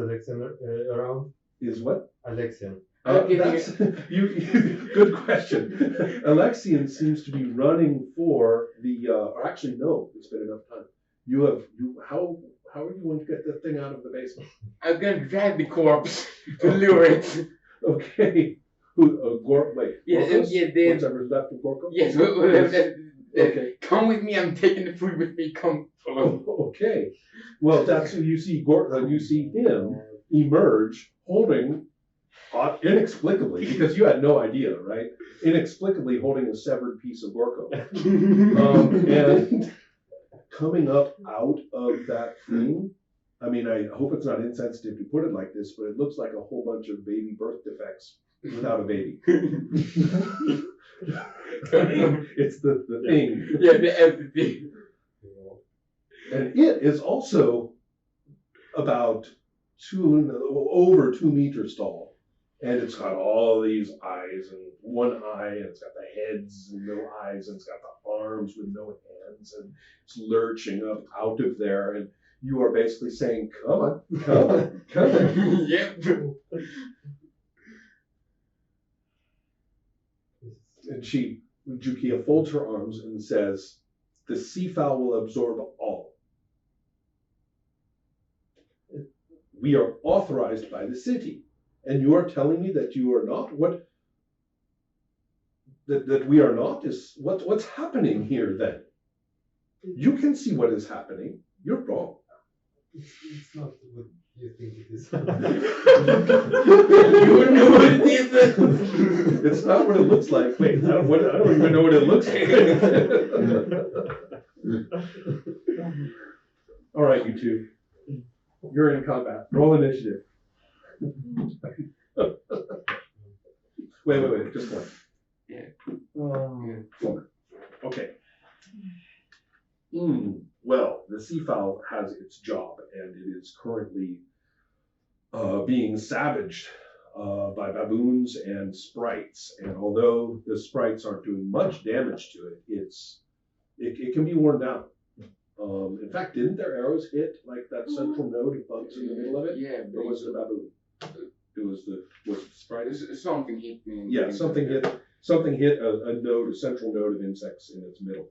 Alexian around? Is what? Alexian. That's good question. Alexian seems to be running for the. Or actually, no. It's been enough time. How are you going to get the thing out of the basement? I'm gonna drag the corpse to lure it. Okay. Who? Wait. Yes, Gorkos? yeah, Whatever's left of Gorko? Yes. Okay. Come with me. I'm taking the food with me. Come follow. Okay. Well, that's you see. You see him emerge holding, inexplicably, because you had no idea, right? Inexplicably holding a severed piece of Gorko, and coming up out of that thing. I mean, I hope it's not insensitive to put it like this, but it looks like a whole bunch of baby birth defects without a baby. It's the thing. Yeah, the entity. And it is also about over 2 meters tall. And it's got all these eyes and one eye, and it's got the heads and no eyes, and it's got the arms with no hands, and it's lurching up out of there. And you are basically saying, come on, come on, come on. Yep. And Jukia folds her arms and says, the cifal will absorb all. We are authorized by the city. And you are telling me that you are not? What? That we are not? What's happening here then? You can see what is happening. You're wrong. It's not what you think it is. You know what it is. It's not what it looks like. Wait, I don't even know what it looks like. All right, you two. You're in combat. Roll initiative. Wait. Just one. Yeah. Okay. Well, the cifal has its job, and it is currently being savaged by baboons and sprites. And although the sprites aren't doing much damage to it, it can be worn down. In fact, didn't their arrows hit like that central node of bugs in the middle of it? Yeah. Or was it a baboon? It was the sprite. Something hit me. Yeah, something hit a central node of insects in its middle.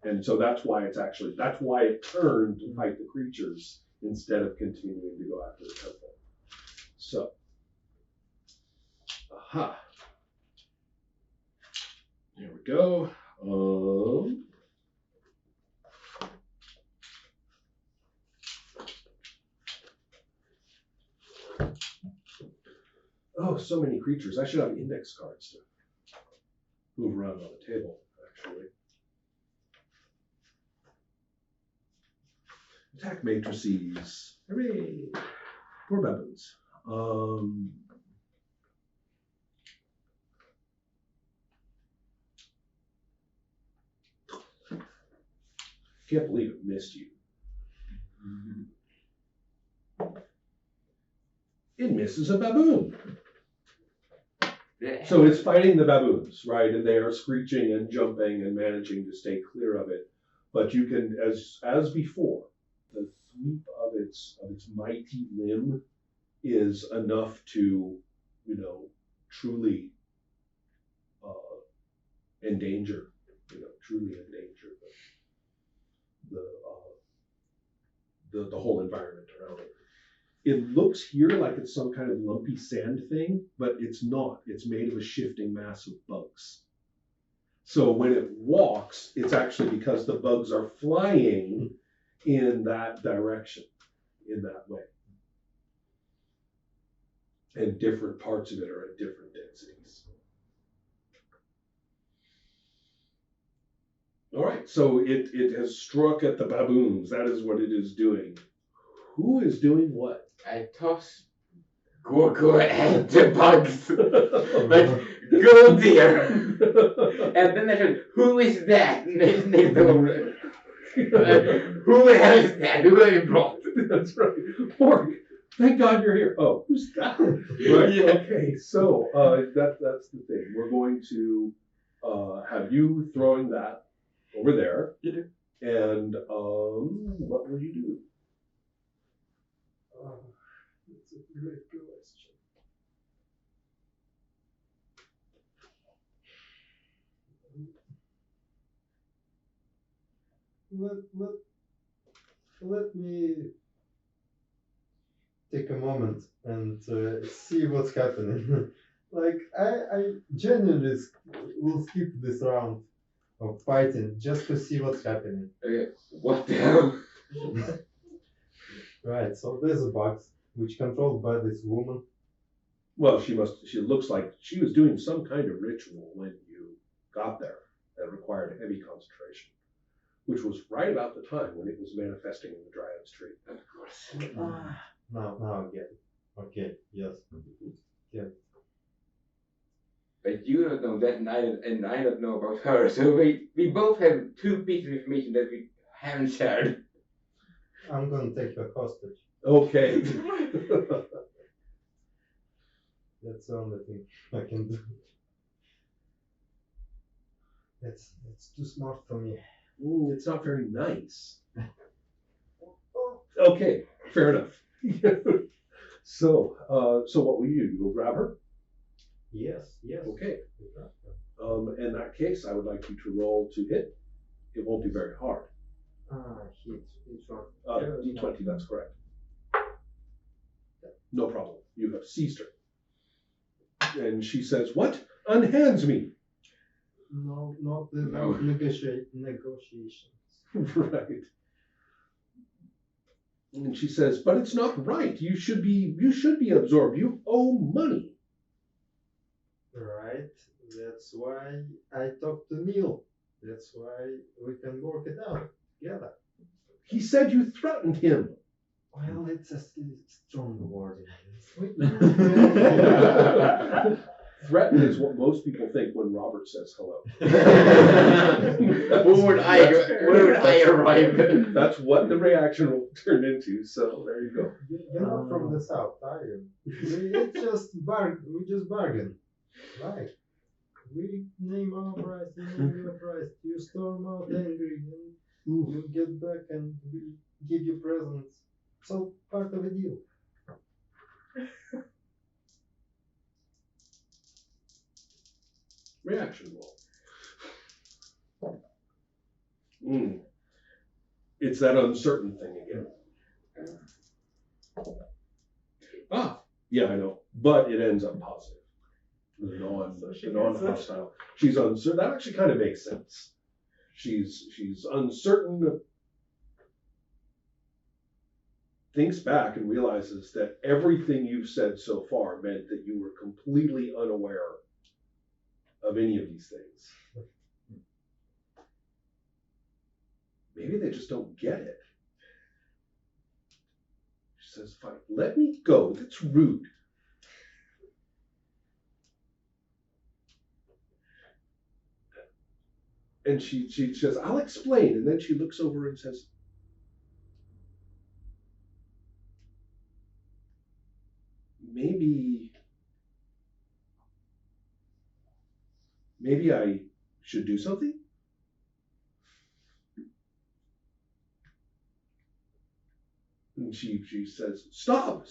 And so that's why it turned to fight the creatures instead of continuing to go after the temple. So, there we go. Oh, so many creatures. I should have index cards to move around on the table, actually. Attack matrices. Hooray! Poor baboons. Can't believe it missed you. It misses a baboon. So it's fighting the baboons, right? And they are screeching and jumping and managing to stay clear of it. But you can, as before, the sweep of its mighty limb is enough to, truly endanger the whole environment around it. It looks here like it's some kind of lumpy sand thing, but it's not. It's made of a shifting mass of bugs. So when it walks, it's actually because the bugs are flying in that direction, in that way. And different parts of it are at different densities. All right, so it has struck at the baboons. That is what it is doing. Who is doing what? I toss Gorko at the bugs. Like, go there. And then I said, who is that? And they don't. Who the hell is that? Who have you brought? That's right. Pork. Thank God you're here. Oh, who's that? Right. Yeah. Okay. So that's the thing. We're going to have you throwing that over there. Yeah. And what will you do? That's a great question. Let me take a moment and see what's happening. Like I genuinely will skip this round of fighting just to see what's happening. Okay, what the hell? Right, so there's a box which controlled by this woman. Well, she looks like she was doing some kind of ritual when you got there that required heavy concentration, which was right about the time when it was manifesting in the Dryad's tree. Of course. Now I get it. Okay, yes. Yeah. But you don't know that, and I don't know about her. So we both have two pieces of information that we haven't shared. I'm gonna take her hostage. Okay. That's the only thing I can do. It's too smart for me. It's not very nice. Okay, fair enough. So what will you do? You'll grab her? Yes. Okay. In that case, I would like you to roll to hit. It won't be very hard. Hit. Which one? D20, that's correct. No problem. You have seized her. And she says, "What? Unhands me." No, not the No. negotiations. Right. And she says, "But it's not right. You should be absorbed. You owe money." Right. That's why I talked to Neil. That's why we can work it out together. He said you threatened him. Well, it's a strong word. Threaten is what most people think when Robert says hello. Where would I arrive? That's what the reaction will turn into. So there you go. You're not from the south, are you? We just bargain. Right. We name our price, you name your price. You storm out angry, and you get back, and we give you presents. So part of a deal. Reaction roll. It's that uncertain thing again. Yeah, I know. But it ends up positive. The non-hostile. She's uncertain. That actually kind of makes sense. She's uncertain, thinks back and realizes that everything you've said so far meant that you were completely unaware of any of these things. Maybe they just don't get it. She says, "Fine, let me go. That's rude." And she says, "I'll explain." And then she looks over and says, maybe I should do something? And she says, stop.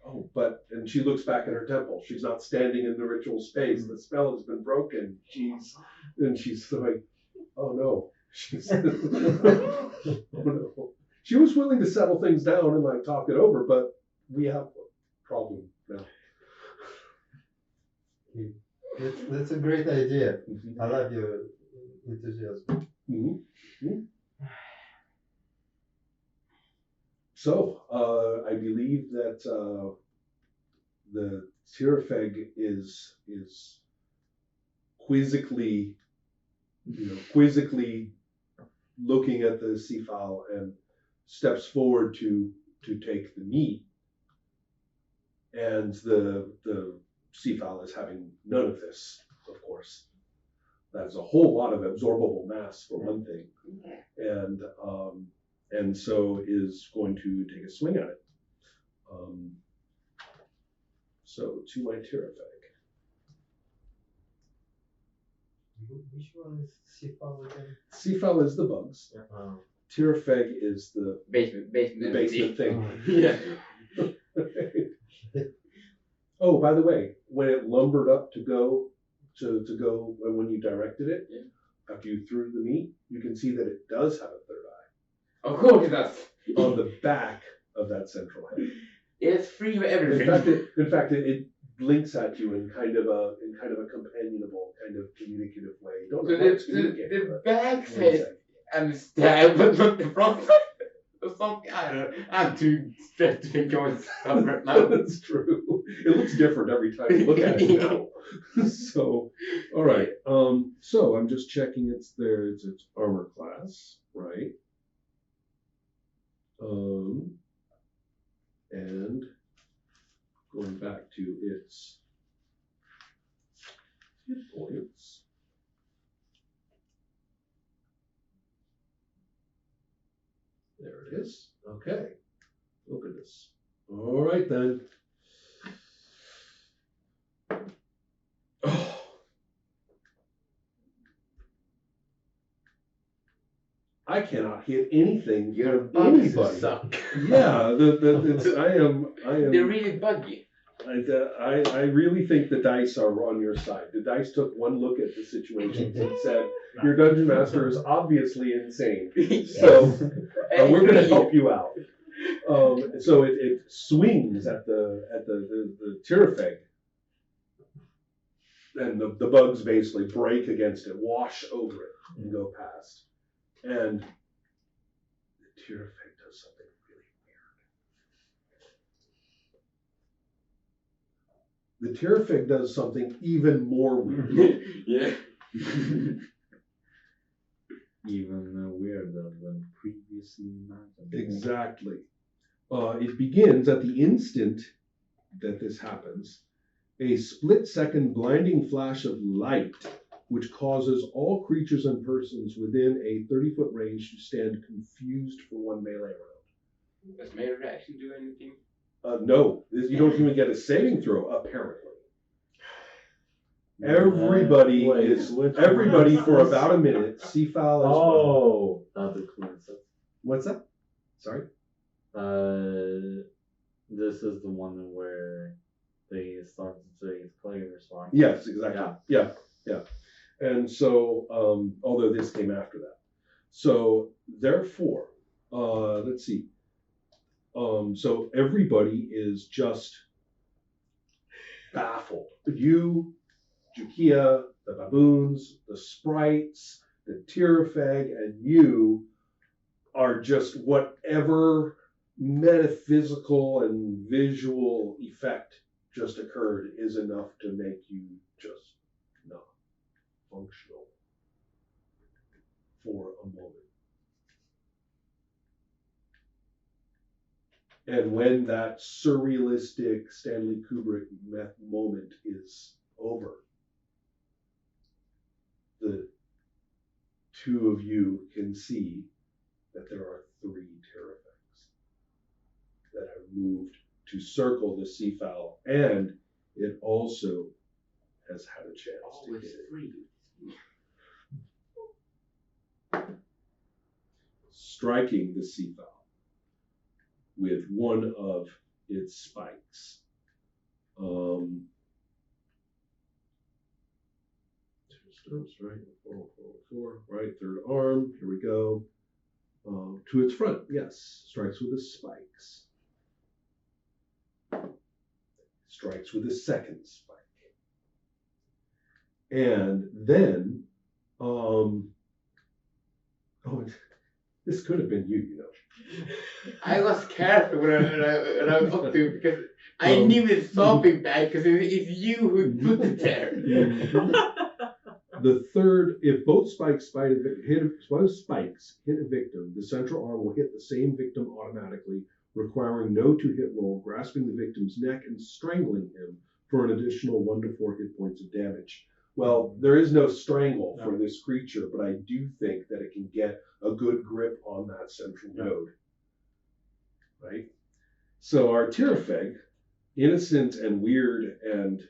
Oh, and she looks back at her temple. She's not standing in the ritual space. The spell has been broken. She's like, oh no. Oh no. She was willing to settle things down and like talk it over, but we have a problem now. That's a great idea. I love your enthusiasm. So, I believe that the tirapheg is quizzically looking at the cifal and steps forward to take the meat, and the cifal is having none of this, of course. That's a whole lot of absorbable mass for one thing, and so is going to take a swing at it. So to my tirapheg. Which one is cifal again? Cifal is the bugs. tirapheg is the basement thing. Yeah. Oh, by the way, when it lumbered up to go when you directed it, after you threw the meat, you can see that it does have a third eye. Of course it does. On the back of that central head. It's free for everything. In fact, it blinks at you in kind of a companionable, kind of communicative way. You don't So know what it's communicating, the but back one says second. I'm stabbed, but not the front side. Or something. I don't know. I'm too stressed to think of what's up right now. That's true. It looks different every time you look at it now. So, all right. So I'm just checking its armor class, right? And going back to its hit points. There it is. Okay. Look at this. All right then. Oh. I cannot hit anything. Your from bugs anybody. suck. Yeah, I am. They're really buggy. I really think the dice are on your side. The dice took one look at the situation and said, "Your dungeon master is obviously insane." So we're going to help you out. So it swings at the tirapheg, and the bugs basically break against it, wash over it, and go past. And the tirapheg does something really weird. The tirapheg does something even more weird. Yeah. Even weirder than previously imagined. Exactly. It begins at the instant that this happens, a split-second blinding flash of light, which causes all creatures and persons within a 30-foot range to stand confused for one melee round. Does melee reaction do anything? No, you don't even get a saving throw, apparently. Everybody for about a minute, cifal as well. Oh, other cleanses. What's that? Sorry? This is the one where they started to say it's players, right? Yes, exactly. Yeah. And so, although this came after that. So, therefore, let's see. So everybody is just baffled. You, Jukia, the baboons, the sprites, the tirapheg, and you are just whatever metaphysical and visual effect just occurred is enough to make you just not functional for a moment. And when that surrealistic Stanley Kubrick moment is over, the two of you can see that there are 3 terraphegs that have moved to circle the cifal, and it also has had a chance to hit it. Striking the cifal with one of its spikes. 2 steps, right? 4, right? Third arm, here we go. To its front, yes. Strikes with his spikes. Strikes with his second spike. And then, this could have been you know. I was careful when I was up to it because I knew it's something bad because it's you who put it there. The third, if both spikes hit a victim, the central arm will hit the same victim automatically, requiring no 2-hit roll, grasping the victim's neck and strangling him for an additional 1 to 4 hit points of damage. Well, there is no strangle for this creature, but I do think that it can get a good grip on that central node. Right? So our tirapheg, innocent and weird and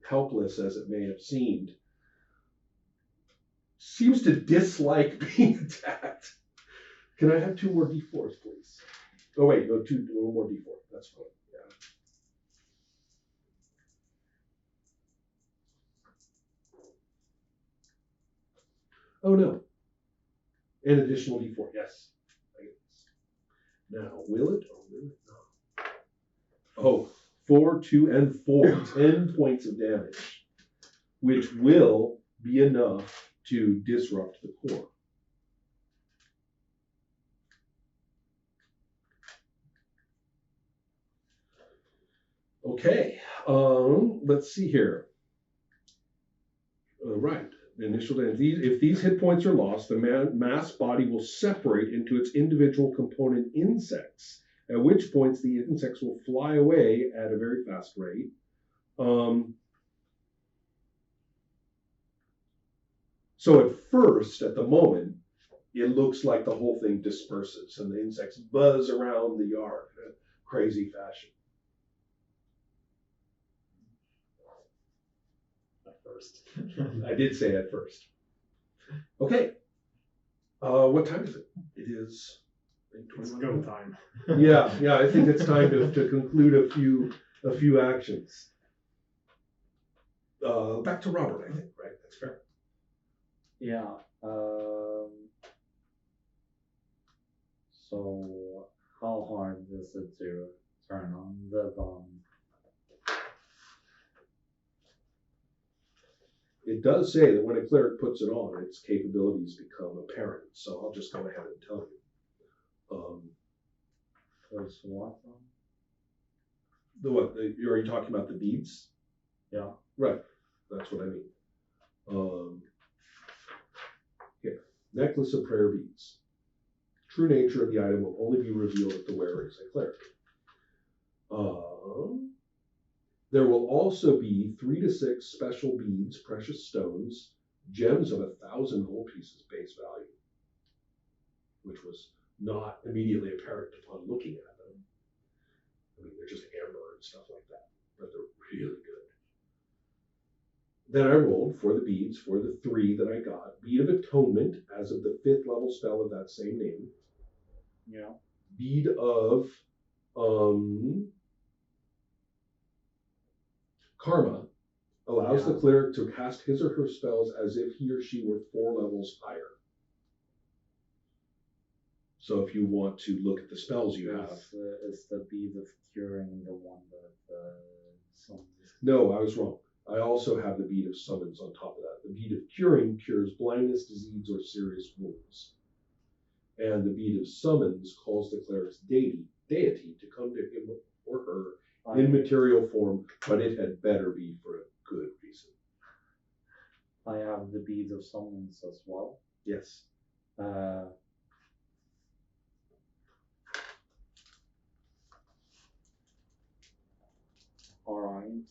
helpless as it may have seemed, seems to dislike being attacked. Can I have 2 more d4s, please? Oh wait, no, 1 more d4. That's fine. Yeah. Oh no. An additional d4. Yes. I get this. Now, will it or will it not? Oh, 4, 2, and 4. 10 points of damage, which will be enough to disrupt the core. Okay, let's see here. Right, the initial damage. If these hit points are lost, the mass body will separate into its individual component insects, at which points the insects will fly away at a very fast rate. So at first, at the moment, it looks like the whole thing disperses and the insects buzz around the yard in a crazy fashion. First. I did say at first. Okay. What time is it? It is. It's go time. Yeah. I think it's time to conclude a few actions. Back to Robert, I think. Right. That's fair. Yeah. So how hard is it to turn on the bomb? It does say that when a cleric puts it on, its capabilities become apparent. So I'll just go ahead and tell you. There's what? The what? Are you talking about the beads? Yeah. Right. That's what I mean. Here, necklace of prayer beads. True nature of the item will only be revealed if the wearer is a cleric. There will also be 3 to 6 special beads, precious stones, gems of 1,000 gold pieces base value, which was not immediately apparent upon looking at them. I mean, they're just amber and stuff like that, but they're really good. Then I rolled for the beads, for the 3 that I got. Bead of Atonement, as of the 5th level spell of that same name. Yeah. Bead of Karma, allows the cleric to cast his or her spells as if he or she were 4 levels higher. So if you want to look at the spells you have. Is the bead of curing the one that summons? No, I was wrong. I also have the bead of summons on top of that. The bead of curing cures blindness, disease, or serious wounds. And the bead of summons calls the cleric's deity to come to him or her in material form, but it had better be for a good reason. I have the bead of summons as well. Yes. Alright.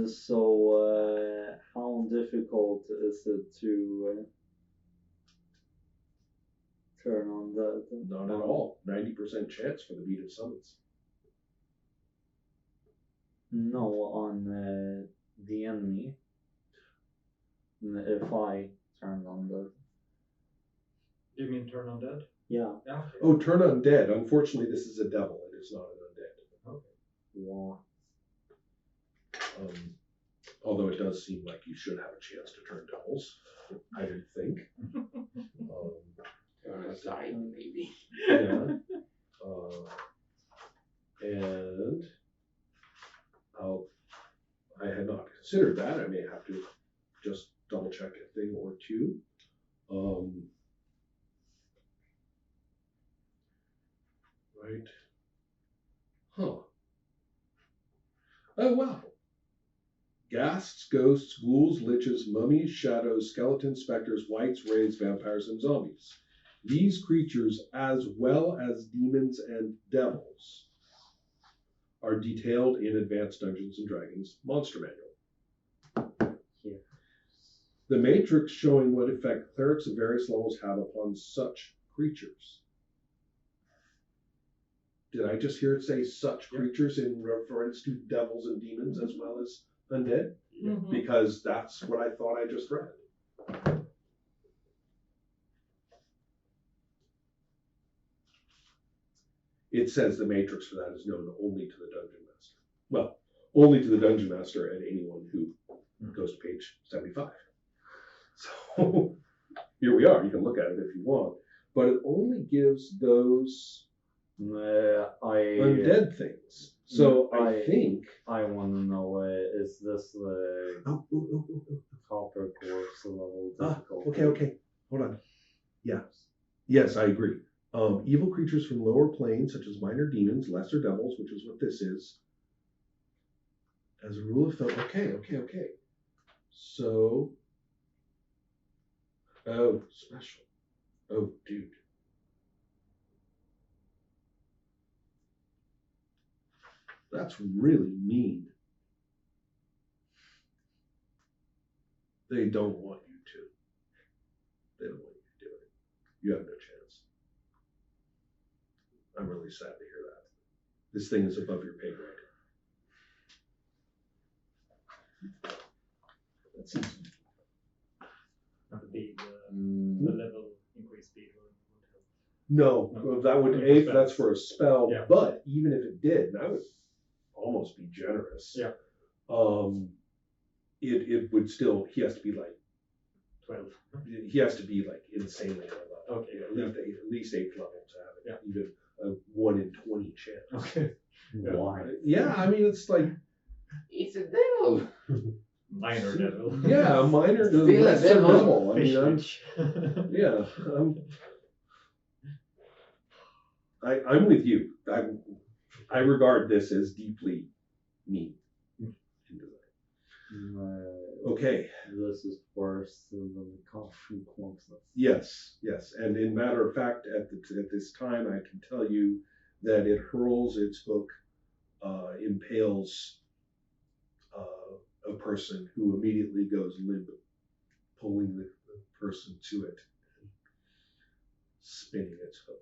So how difficult is it to turn on the Not at all. 90% chance for the bead of summons. No, on the enemy. If I turn on the. You mean turn on dead? Yeah. Yeah. Oh, turn undead. Unfortunately, this is a devil. It is not an undead. Okay. Wow. Although it does seem like you should have a chance to turn devils. I didn't think. Side, maybe. Yeah. And I had not considered that. I may have to just double check a thing or two. Right. Huh. Oh, wow. Ghasts, ghosts, ghouls, liches, mummies, shadows, skeletons, specters, wights, wraiths, vampires, and zombies. These creatures, as well as demons and devils, are detailed in Advanced Dungeons & Dragons Monster Manual. Yeah. The matrix showing what effect clerics of various levels have upon such creatures. Did I just hear it say such creatures in reference to devils and demons as well as undead? Mm-hmm. Because that's what I thought I just read. It says the matrix for that is known only to the dungeon master. Well, only to the dungeon master and anyone who goes to page 75. So here we are. You can look at it if you want, but it only gives those undead things. So I think I want to know, is this the copper course level difficulty? Okay. Hold on. Yes, I agree. Evil creatures from lower planes, such as minor demons, lesser devils, which is what this is. As a rule of thumb, okay. So, oh, special. Oh, dude. That's really mean. They don't want you to. They don't want you to do it. You have no chance. I'm really sad to hear that. This thing is above your pay grade. That seems. Not the level increase speed would help. No, No. that would Only for that's spells. for a spell. Yeah. But even if it did, and I would almost be generous. Yeah. It would still. He has to be like. 12. He has to be like insanely high level. Okay. At least 8th level to have it. Yeah. Even a 1 in 20 chance. Okay. Why? Yeah, I mean it's like It's a devil. Minor devil. yeah, a minor to Still a lesser devil. level. I mean, I'm with you. I regard this as deeply mean. Okay. This is worse than the coffee quantum. Yes. And in matter of fact, at this time, I can tell you that it hurls its hook, impales a person who immediately goes limp, pulling the person to it, and spinning its hook.